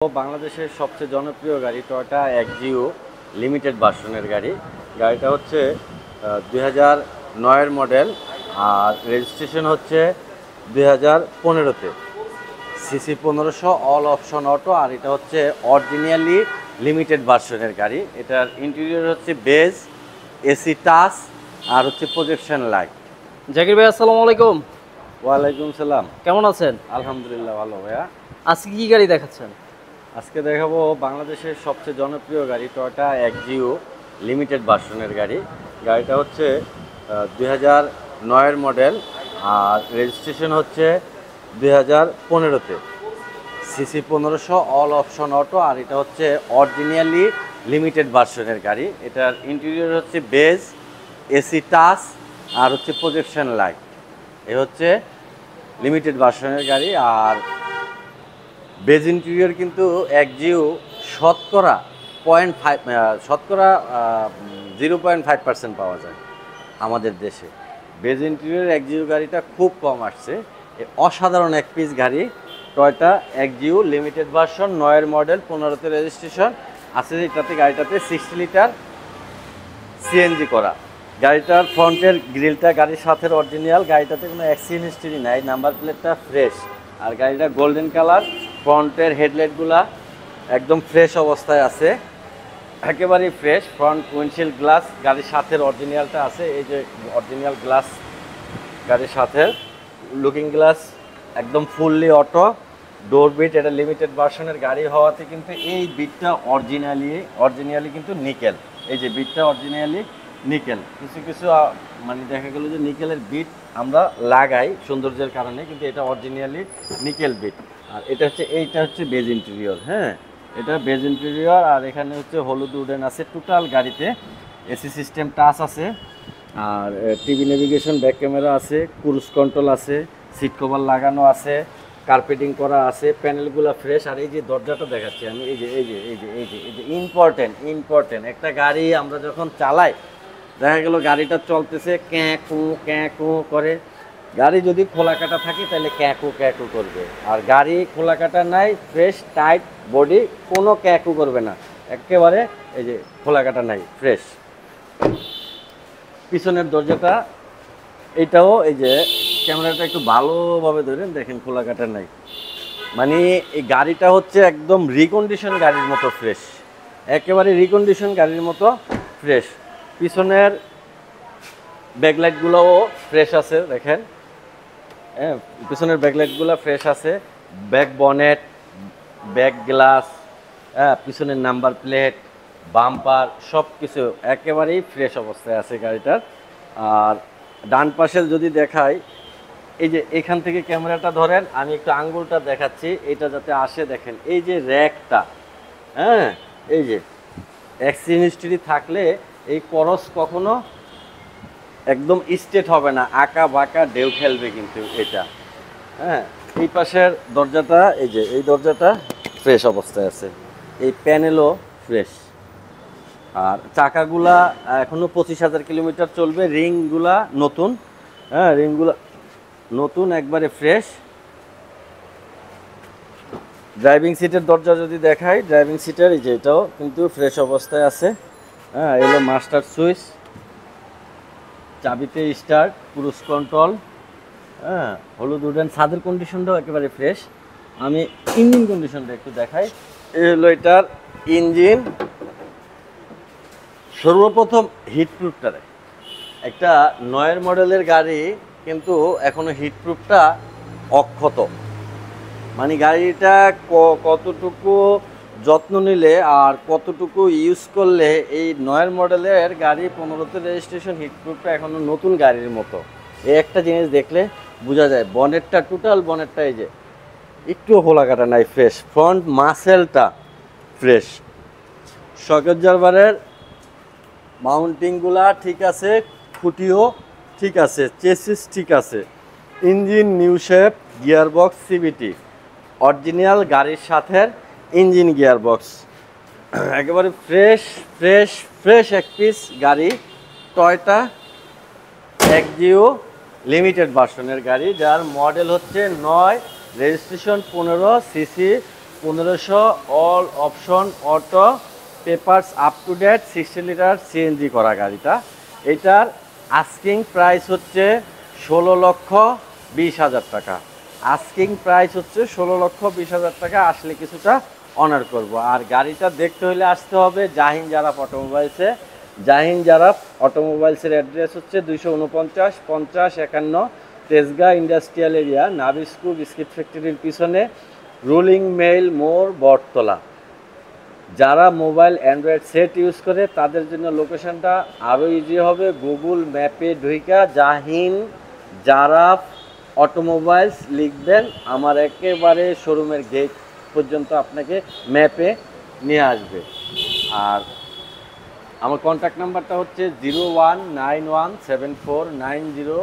বাংলাদেশের সবচেয়ে জনপ্রিয় গাড়ি টয়োটা এক্সিও লিমিটেড ভার্সনের গাড়ি। গাড়িটা হচ্ছে 2009-এর মডেল, আর রেজিস্ট্রেশন হচ্ছে 2015-তে। সিসি 1500, অল অপশন অটো, আর এটা হচ্ছে অরিজিনালি লিমিটেড ভার্সনের গাড়ি। এটার ইন্টেরিয়র হচ্ছে বেজ, এসি টাচ, আর হচ্ছে প্রজেকশন লাইট। জাকির ভাই, আসসালামু আলাইকুম। ওয়ালাইকুম সালাম। কেমন আছেন? আলহামদুলিল্লাহ, ভালো ভাইয়া। আজকে কি গাড়ি দেখাচ্ছেন? আজকে দেখাবো বাংলাদেশের সবচেয়ে জনপ্রিয় গাড়ি টয়োটা এক্সিও লিমিটেড ভার্সনের গাড়ি। গাড়িটা হচ্ছে 2009-এর মডেল, আর রেজিস্ট্রেশন হচ্ছে 2015-তে। সিসি 1500, অল অপশন অটো, আর এটা হচ্ছে অরিজিনালি লিমিটেড ভার্সনের গাড়ি। এটার ইন্টেরিয়র হচ্ছে বেজ, এসি টাচ, আর হচ্ছে প্রজেকশন লাইট। এ হচ্ছে লিমিটেড ভার্সনের গাড়ি। আর বেজ ইন্টেরিয়র কিন্তু এক্সিও শতকরা 0.5% পাওয়া যায় আমাদের দেশে। বেজ ইন্টেরিয়র এক্সিও গাড়িটা খুব কম আসছে। অসাধারণ এক পিস গাড়ি টয়োটা এক্সিও লিমিটেড ভার্সন, 9-এর মডেল, 15-তে রেজিস্ট্রেশন আছে। গাড়িটাতে 60 লিটার সিএনজি করা। গাড়িটার ফ্রন্টের গ্রিলটা গাড়ির সাথে অরিজিনাল। গাড়িটাতে কোনো অ্যাক্সিডেন্ট হিস্ট্রি নাই, নাম্বার প্লেটটা ফ্রেশ। আর গাড়িটা গোল্ডেন কালার। ফ্রন্টের হেডলাইটগুলা একদম ফ্রেশ অবস্থায় আছে, একেবারেই ফ্রেশ। ফ্রন্ট উইন্ডশিল্ড গ্লাস গাড়ির সাথে অরিজিনালটা আছে, এই যে অরিজিনাল গ্লাস গাড়ির সাথে। লুকিং গ্লাস একদম ফুললি অটো। ডোর বিট, এটা লিমিটেড ভার্সনের গাড়ি হওয়াতে কিন্তু এই বিটটা অরিজিনালি কিন্তু নিকেল। এই যে বিটটা অরিজিনালি নিকেল। কিছু কিছু মানে দেখা গেল যে নিকেলের বিট আমরা লাগাই সৌন্দর্যের কারণে, কিন্তু এটা অরিজিনালি নিকেল বিট। আর এইটা হচ্ছে বেজ ইন্টেরিয়র। হ্যাঁ, এটা বেজ ইন্টেরিয়র। আর এখানে হচ্ছে হলুদ উডেন আছে টোটাল গাড়িতে। এসি সিস্টেম টাচ আছে, আর টিভি নেভিগেশন, ব্যাক ক্যামেরা আছে, ক্রুজ কন্ট্রোল আছে, সিট কভার লাগানো আছে, কার্পেটিং করা আছে, প্যানেলগুলো ফ্রেশ। আর এই যে দরজাটা দেখাচ্ছি আমি, এই যে ইম্পর্টেন্ট একটা গাড়ি আমরা যখন চালাই, দেখা গেল গাড়িটা চলতেছে ক্যাঁ কু করে। গাড়ি যদি খোলাকাটা থাকে তাহলে ক্যাঁকু করবে, আর গাড়ি খোলাকাটা নাই, ফ্রেশ টাইট বডি, কোনো ক্যাঁকু করবে না একেবারে। এই যে খোলাকাটা নাই, ফ্রেশ। পিছনের দরজাটা এটাও, এই যে ক্যামেরাটা একটু ভালোভাবে ধরেন, দেখেন খোলাকাটা নাই। মানে এই গাড়িটা হচ্ছে একদম রিকন্ডিশন গাড়ির মতো ফ্রেশ, একেবারে রিকন্ডিশন গাড়ির মতো ফ্রেশ। পিছনের ব্যাকলাইটগুলোও ফ্রেশ আছে, দেখেন। হ্যাঁ, পিছনের ব্যাকলাইটগুলো ফ্রেশ আছে। ব্যাক বনেট, ব্যাক গ্লাস, হ্যাঁ, পিছনের নাম্বার প্লেট, বাম্পার, সব কিছু একেবারেই ফ্রেশ অবস্থায় আছে গাড়িটার। আর ডান পাশে যদি দেখাই, এই যে এখান থেকে ক্যামেরাটা ধরেন, আমি একটু আঙ্গুলটা দেখাচ্ছি, এটা যাতে আসে, দেখেন এই যে র্যাকটা। হ্যাঁ, এই যে অ্যাক্সিডেন্ট হিস্ট্রি থাকলে এই করস কখনো একদম স্ট্রেট হবে না, আঁকা বাঁকা ঢেউ খেলবে কিন্তু এটা। হ্যাঁ, এই পাশের দরজাটা, এই যে এই দরজাটা ফ্রেশ অবস্থায় আছে, এই প্যানেলও ফ্রেশ। আর চাকাগুলা এখনো 25,000 কিলোমিটার চলবে। রিংগুলা নতুন, হ্যাঁ, রিংগুলা নতুন, একবারে ফ্রেশ। ড্রাইভিং সিটের দরজা যদি দেখাই, ড্রাইভিং সিটের এই যে এটাও কিন্তু ফ্রেশ অবস্থায় আছে। হ্যাঁ, এলো মাস্টার সুইচ, চাবিতে স্টার্ট, ক্রুজ কন্ট্রোল। হ্যাঁ, হলুদ উডেন। ছাদের কন্ডিশনটাও একেবারে ফ্রেশ। আমি ইঞ্জিন কন্ডিশনটা একটু দেখাই। এই হলো এটার ইঞ্জিন। সর্বপ্রথম হিটপ্রুফটা দেয়। একটা 9-এর মডেলের গাড়ি কিন্তু এখনো হিটপ্রুফটা অক্ষত। মানে গাড়িটা কতটুকু যত্ন নিলে আর কতটুকু ইউজ করলে এই 9-এর মডেলের গাড়ি, 15-তে রেজিস্ট্রেশন, হিটপ্রুফটা এখনো নতুন গাড়ির মতো। এই একটা জিনিস দেখলে বোঝা যায়। বনেটটা, টোটাল বনেটটা এই যে একটুও খোলাকাটা নাই, ফ্রেশ। ফ্রন্ট মাসেলটা ফ্রেশ। শক অ্যাবজর্ভারের মাউন্টিংগুলা ঠিক আছে, খুঁটিও ঠিক আছে, চেসিস ঠিক আছে। Engine new shape, gearbox CVT original গাড়ির সাথে ইঞ্জিন গিয়ারবক্স, একেবারে ফ্রেশ এক পিস গাড়ি। টয়োটা এক্সিও লিমিটেড ভার্সনের গাড়ি, যার মডেল হচ্ছে 9, registration 15, CC 1500, all option auto, papers up to date, 60 litre CNG করা গাড়িটা। এটার আস্কিং প্রাইস হচ্ছে 16,20,000 টাকা। আস্কিং প্রাইস হচ্ছে 16,20,000 টাকা। আসলে কিছুটা অনার করব। আর গাড়িটা দেখতে হলে আসতে হবে জাহিন জারাফ অটোমোবাইলসে। জাহিন জারাফ অটোমোবাইলসের অ্যাড্রেস হচ্ছে 249 50 51 Tejgaon industrial area, Nabisco biscuit ফ্যাক্টরির পিছনে, রুলিং মেইল মোড়, বটতলা। যারা মোবাইল অ্যান্ড্রয়েড সেট ইউজ করে তাদের জন্য লোকেশনটা আরও ইজি হবে। গুগল ম্যাপে ঢুইকা জাহিন জারাফ অটোমোবাইলস লিখবেন, আমার একেবারে শোরুমের গেট পর্যন্ত আপনাকে ম্যাপে নিয়ে আসবে। আর আমার কন্ট্যাক্ট নাম্বারটা হচ্ছে 0191749017